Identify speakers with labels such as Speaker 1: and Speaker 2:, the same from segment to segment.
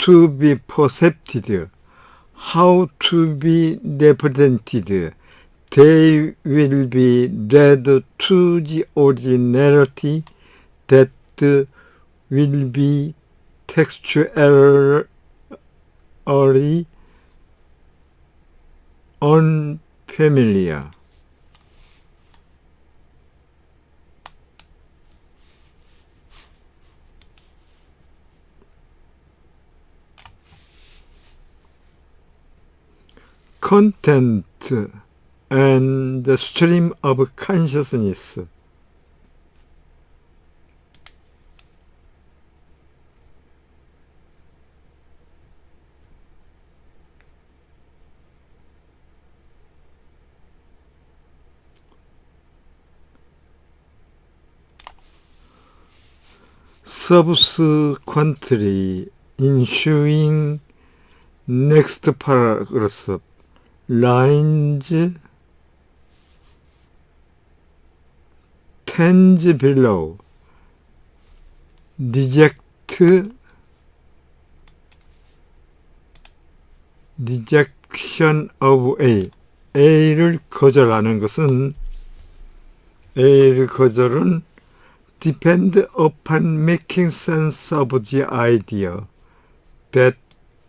Speaker 1: to be perceived, how to be represented, they will be read to the originality that will be textually unfamiliar. Content and the stream of consciousness. Subsequently ensuing next paragraph lines 10 below. rejection of A. A를 거절하는 것은 A를 거절은 depend upon making sense of the idea that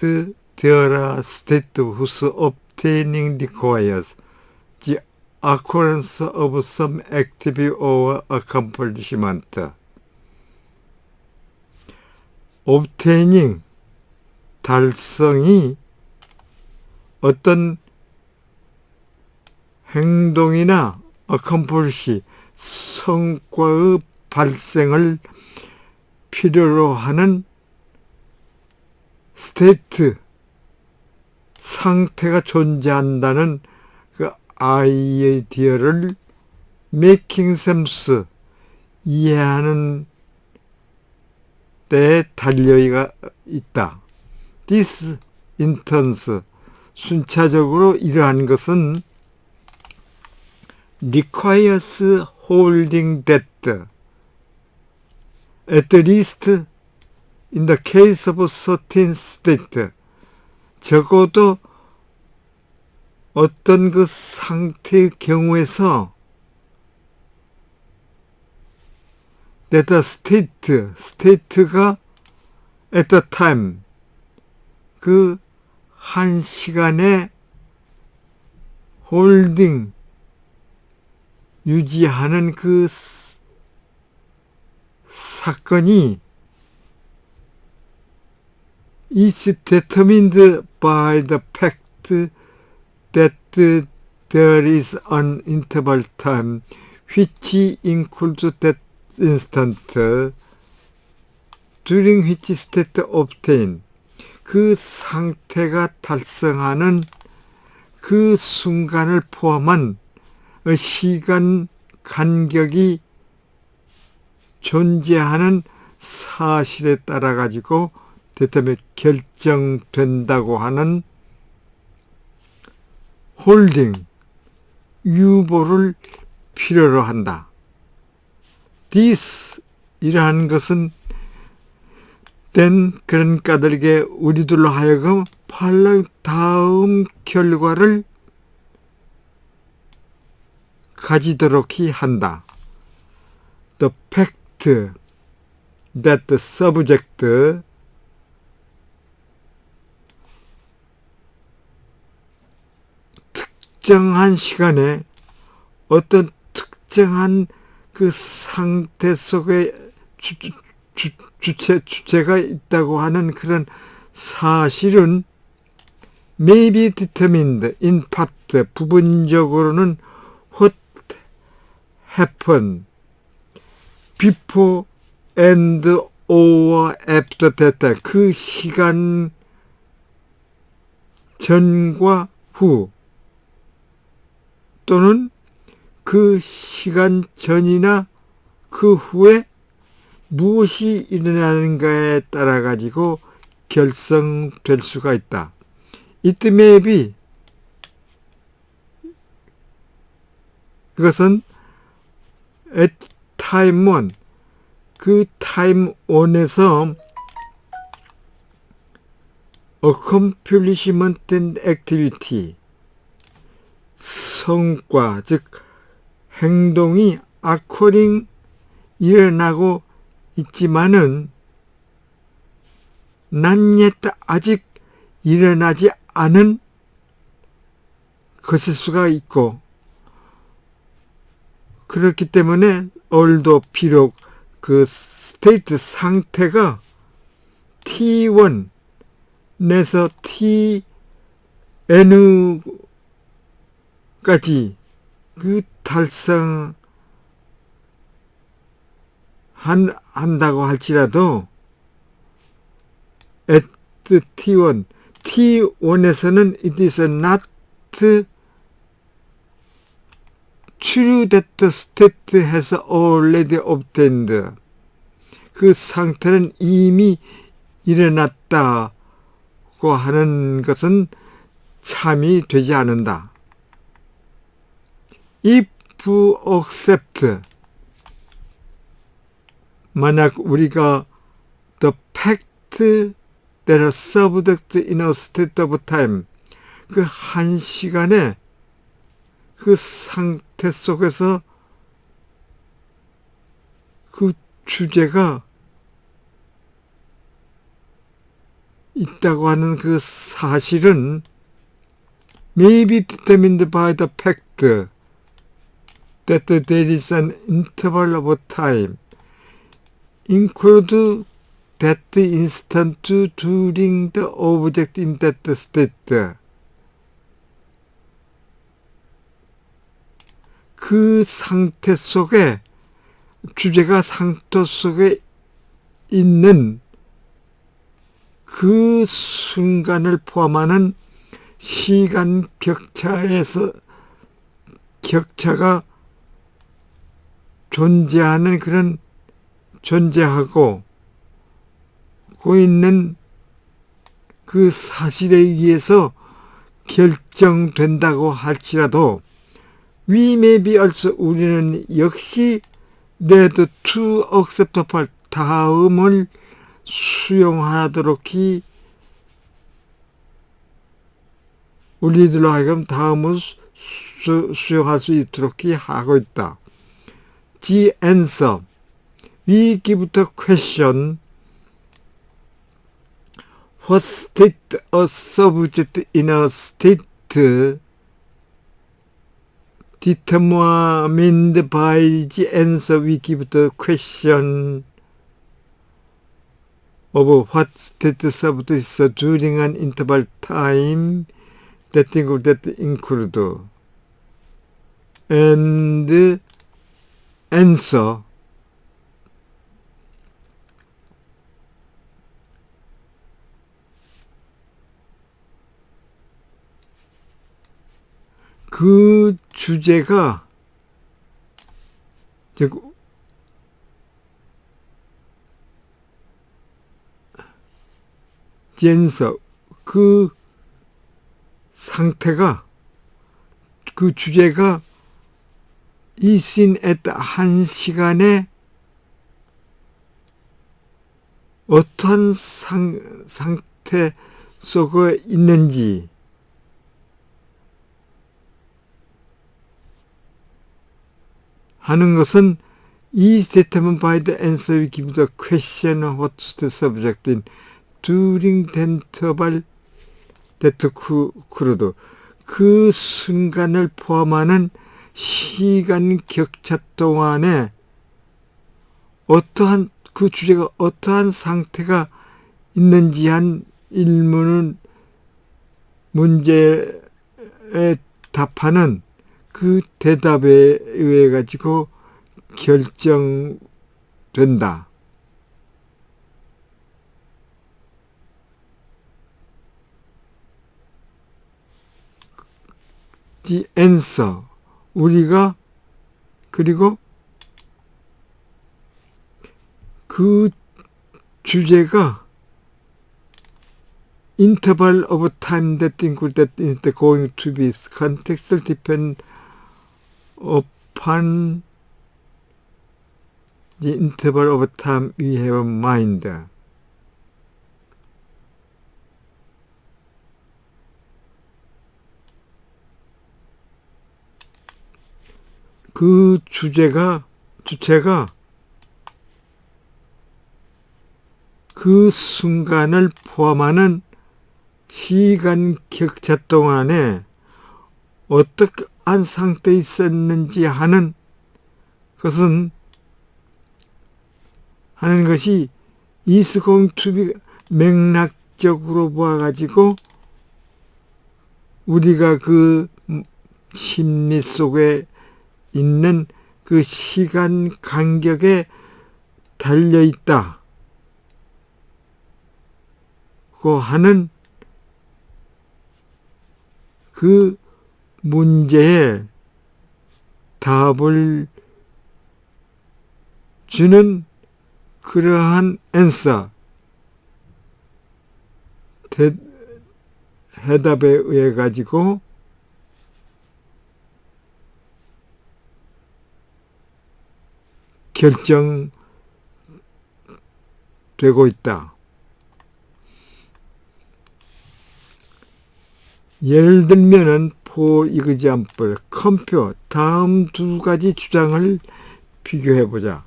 Speaker 1: there are states whose obtaining requires the occurrence of some activity or accomplishment. obtaining, 달성이 어떤 행동이나 accomplish, 성과의 발생을 필요로 하는 state, 상태가 존재한다는 그 아이디어를 making sense, 이해하는 데에 달려가 있다. This in turns, 순차적으로 이러한 것은 requires holding that, at least in the case of certain state, 적어도 어떤 그 상태의 경우에서 that the state가 at the time, 그 한 시간에 holding, 유지하는 그 사건이 is determined by the fact that there is an interval time which includes that instant during which state obtain, 그 상태가 달성하는 그 순간을 포함한 시간 간격이 존재하는 사실에 따라 가지고 대체로 결정된다고 하는 홀딩, 유보를 필요로 한다. this, 이러한 것은 then, 그러니까들에게 우리들로 하여금 다음 결과를 가지도록 한다. The fact that the subject 특정한 시간에 어떤 특정한 그 상태 속에 주체가 있다고 하는 그런 사실은 may be determined in part, 부분적으로는 what happened before and or after that, 그 시간 전과 후 또는 그 시간 전이나 그 후에 무엇이 일어나는가에 따라 가지고 결성될 수가 있다. It may be, 그것은 at time one, 그 time one에서 accomplishment and activity, 성과, 즉 행동이 occurring, 일어나고 있지만은 not yet, 아직 일어나지 않은 것일 수가 있고, 그렇기 때문에 although, 비록 그 스테이트 상태가 T1 내서 TN까지 그 한다고 할지라도 at T1, T1에서는 it is not true that the state has already obtained. 그 상태는 이미 일어났다고 하는 것은 참이 되지 않는다. If accept, 만약 우리가 the fact that a subject in a state of time, 그 한 시간에 그 상태 속에서 그 주제가 있다고 하는 그 사실은 may be determined by the fact that there is an interval of time, include that instant during the object in that state. 그 상태 속에, 주제가 상태 속에 있는 그 순간을 포함하는 시간 격차가 존재하고 있는 그 사실에 의해서 결정된다고 할지라도 we may be also, 우리는 역시 ready to accept 다음을 수용하도록 우리들로 하여금 다음을 수용할 수 있도록 하고 있다. The answer, we give the question, what state a subject in a state determined by the answer we give the question of what state the subject is during an interval time that include and answer 그 주제가 즉 answer, 그 상태가, 그 주제가 is in at 한 시간에 어떠한 상태 속에 있는지 하는 것은 is determined by the answer we give the question of what's the subject in during the interval that occurred. 그 순간을 포함하는 시간 격차 동안에 어떠한 그 주제가 어떠한 상태가 있는지 한 문제에 답하는 그 대답에 의해 가지고 결정된다. The answer, 우리가 그리고 그 주제가 interval of time that include that is going to be contextual depend upon the interval of time we have in mind. 그 주체가 그 순간을 포함하는 시간 격차 동안에 어떠한 상태에 있었는지 하는 것이 is going to be 맥락적으로 보아가지고 우리가 그 심리 속에 있는 그 시간 간격에 달려있다 고 하는 그 문제에 답을 주는 그러한 answer, 해답에 의해 가지고 결정되고 있다. 예를 들면은 for example, compare 다음 두 가지 주장을 비교해 보자.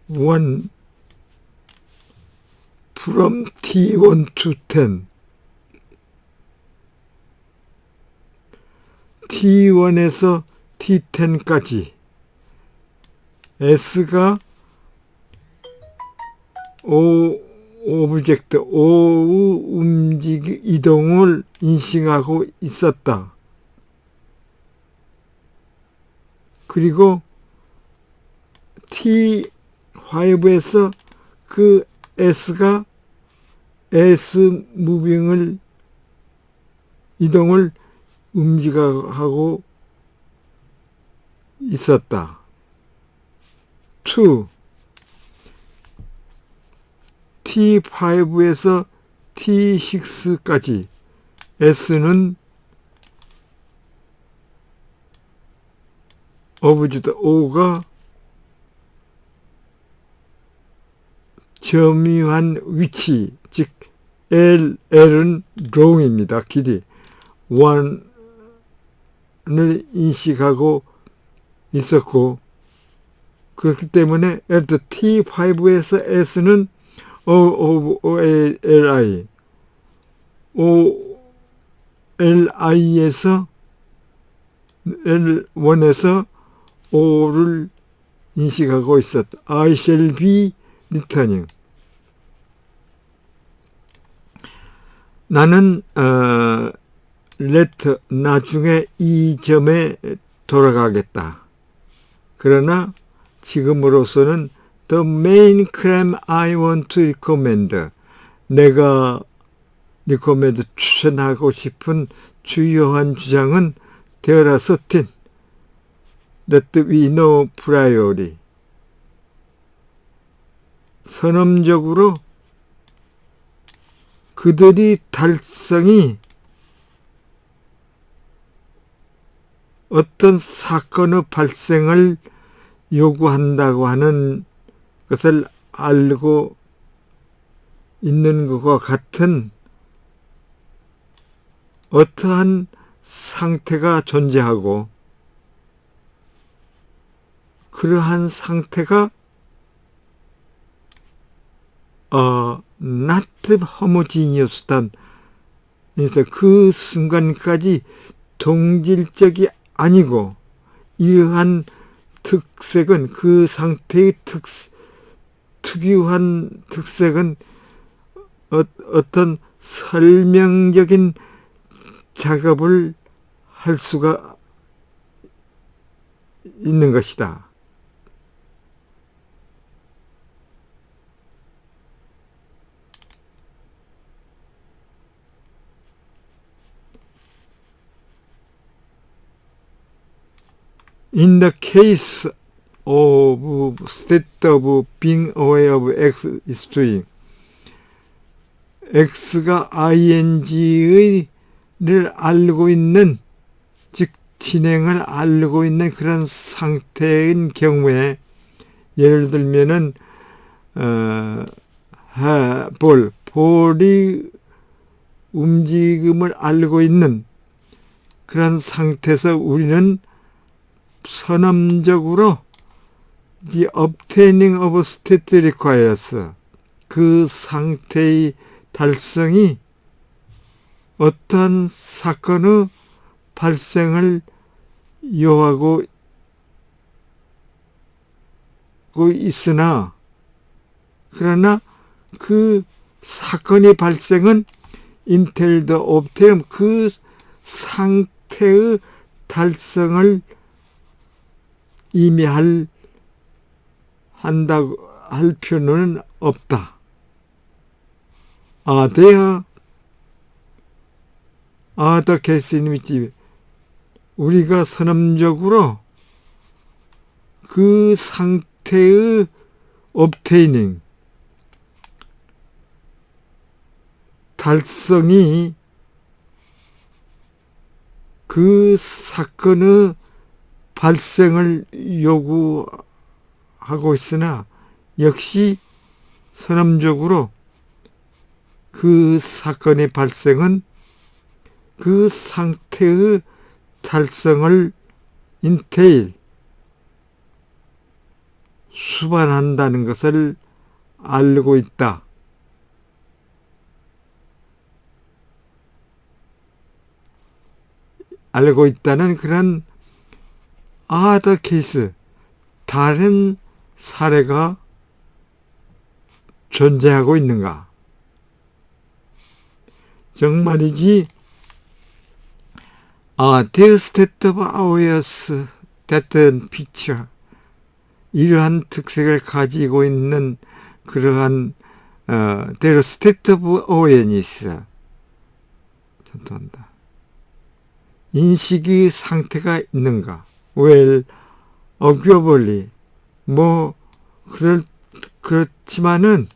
Speaker 1: 1. From T1 to 10. T1에서 T10까지 S가 오브젝트 O의 이동을 인식하고 있었다. 그리고 T5에서 그 S가 S 무빙을 이동을 움직여하고 있었다. 2. T5에서 T6까지 S는 오브젝트 O가 점유한 위치, 즉 L은 롱입니다. 길이 1을 인식하고 있었고 그렇기 때문에 T5에서 S는 OLI OLI에서 L1에서 O를 인식하고 있었다. I shall be returning. 나는 later 나중에 이 점에 돌아가겠다. 그러나 지금으로서는 the main claim I want to recommend 내가 recommend 추천하고 싶은 주요한 주장은 there are certain that we know priorly 선언적으로 그들이 달성이 어떤 사건의 발생을 요구한다고 하는 것을 알고 있는 것과 같은 어떠한 상태가 존재하고 그러한 상태가 not homogeneous단 그래서 그 순간까지 동질적이 아니고 이러한 특색은 그 상태의 특유한 특색은 어떤 설명적인 작업을 할 수가 있는 것이다. In the case of state of being aware of X is doing, X가 ing를 알고 있는, 즉 진행을 알고 있는 그런 상태인 경우에 예를 들면은 볼이 움직임을 알고 있는 그런 상태에서 우리는 선언적으로 the obtaining of state requires 그 상태의 달성이 어떠한 사건의 발생을 요하고 있으나 그러나 그 사건의 발생은 entail the obtain 그 상태의 달성을 이미 한다고 할 필요는 없다. there are the cases in which 우리가 선언적으로 그 상태의 obtaining 달성이 그 사건의 발생을 요구하고 있으나 역시 선언적으로 그 사건의 발생은 그 상태의 달성을 entail 수반한다는 것을 알고 있다. 알고 있다는 그런 other case, 다른 사례가 존재하고 있는가? 정말이지 the state of awareness that picture 이러한 특색을 가지고 있는 그러한 their state of awareness 전도한다. 인식의 상태가 있는가? well, arguably 그렇지만은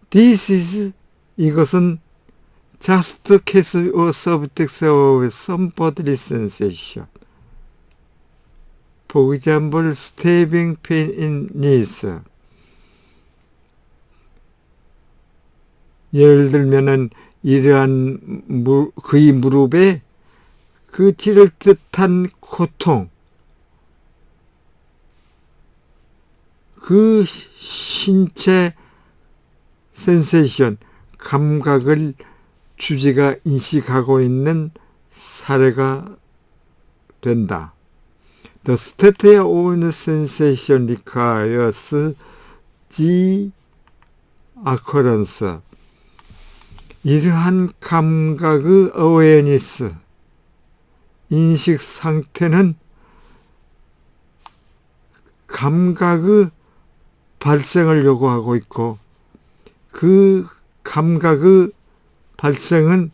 Speaker 1: this is 이것은 just case or subject of some bodily sensation. For example, stabbing pain in knees. 예를 들면은 이러한 그의 무릎에 그 찌를 듯한 고통, 그 신체 센세이션, 감각을 주지가 인식하고 있는 사례가 된다. The state of sensation requires the occurrence. 이러한 감각의 awareness, 인식 상태는 감각의 발생을 요구하고 있고 그 감각의 발생은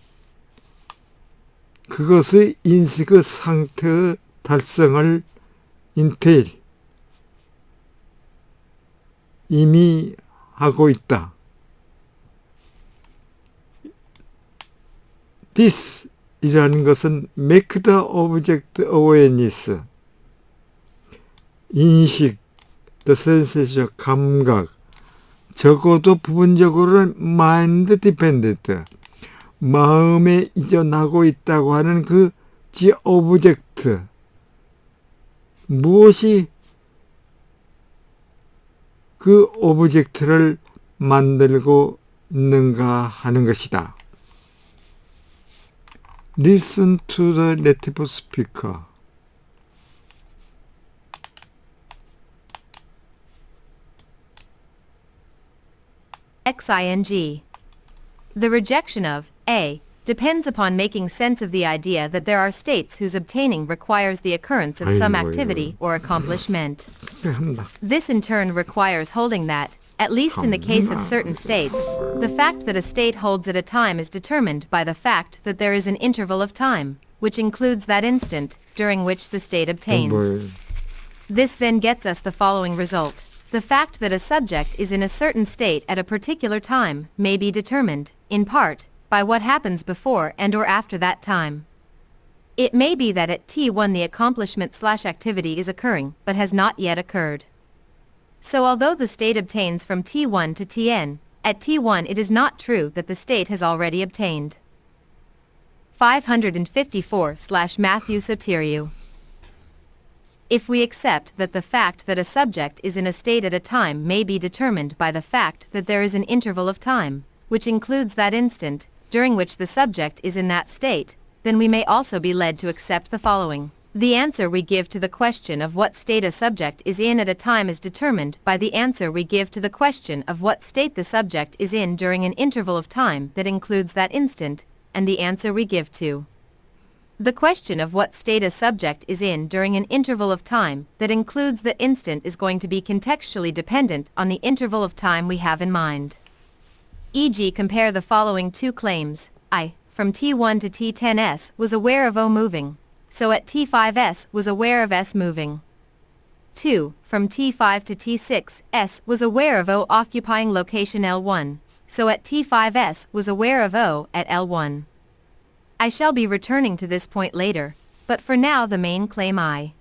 Speaker 1: 그것의 인식의 상태의 달성을 entail 이미 하고 있다. This 이라는 것은 make the object awareness 인식, the sensation, 감각 적어도 부분적으로는 mind dependent 마음에 이전하고 있다고 하는 그 the object 무엇이 그 오브젝트를 만들고 있는가 하는 것이다. Listen to the native speaker.
Speaker 2: XING. The rejection of A depends upon making sense of the idea that there are states whose obtaining requires the occurrence of some activity or accomplishment. This in turn requires holding that, at least in the case of certain states, the fact that a state holds at a time is determined by the fact that there is an interval of time, which includes that instant during which the state obtains. This then gets us the following result. The fact that a subject is in a certain state at a particular time may be determined, in part, by what happens before and or after that time. It may be that at T1 the accomplishment/activity is occurring but has not yet occurred. So although the state obtains from T1 to Tn, at T1 it is not true that the state has already obtained. 554/Matthew Soteriou. If we accept that the fact that a subject is in a state at a time may be determined by the fact that there is an interval of time, which includes that instant, during which the subject is in that state, then we may also be led to accept the following. The answer we give to the question of what state a subject is in at a time is determined by the answer we give to the question of what state the subject is in during an interval of time that includes that instant, and the answer we give to the question of what state a subject is in during an interval of time that includes the instant is going to be contextually dependent on the interval of time we have in mind. E.g., compare the following two claims. I, from T1 to T10s, was aware of O moving, so at T5s was aware of S moving. 2, from T5 to T6s was aware of O occupying location L1, so at T5s was aware of O at L1. I shall be returning to this point later, but for now the main claim I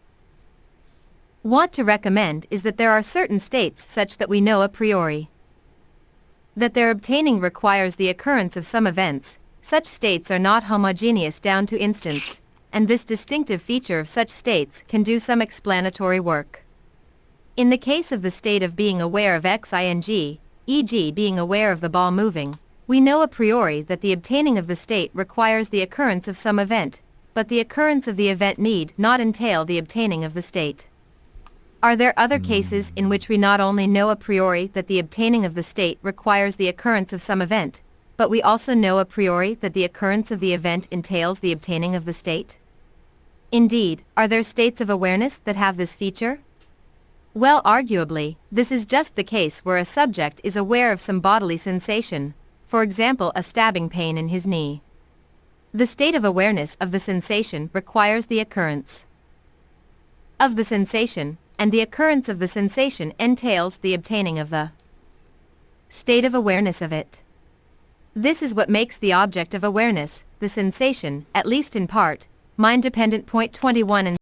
Speaker 2: want to recommend is that there are certain states such that we know a priori that their obtaining requires the occurrence of some events. Such states are not homogeneous down to instants, and this distinctive feature of such states can do some explanatory work. In the case of the state of being aware of xing, e.g. being aware of the ball moving, we know a priori that the obtaining of the state requires the occurrence of some event, but the occurrence of the event need not entail the obtaining of the state. Are there other cases in which we not only know a priori that the obtaining of the state requires the occurrence of some event, but we also know a priori that the occurrence of the event entails the obtaining of the state? Indeed, are there states of awareness that have this feature? Well, arguably, this is just the case where a subject is aware of some bodily sensation, for example a stabbing pain in his knee. The state of awareness of the sensation requires the occurrence of the sensation, and the occurrence of the sensation entails the obtaining of the state of awareness of it. This is what makes the object of awareness, the sensation, at least in part, mind-dependent. Point 21 and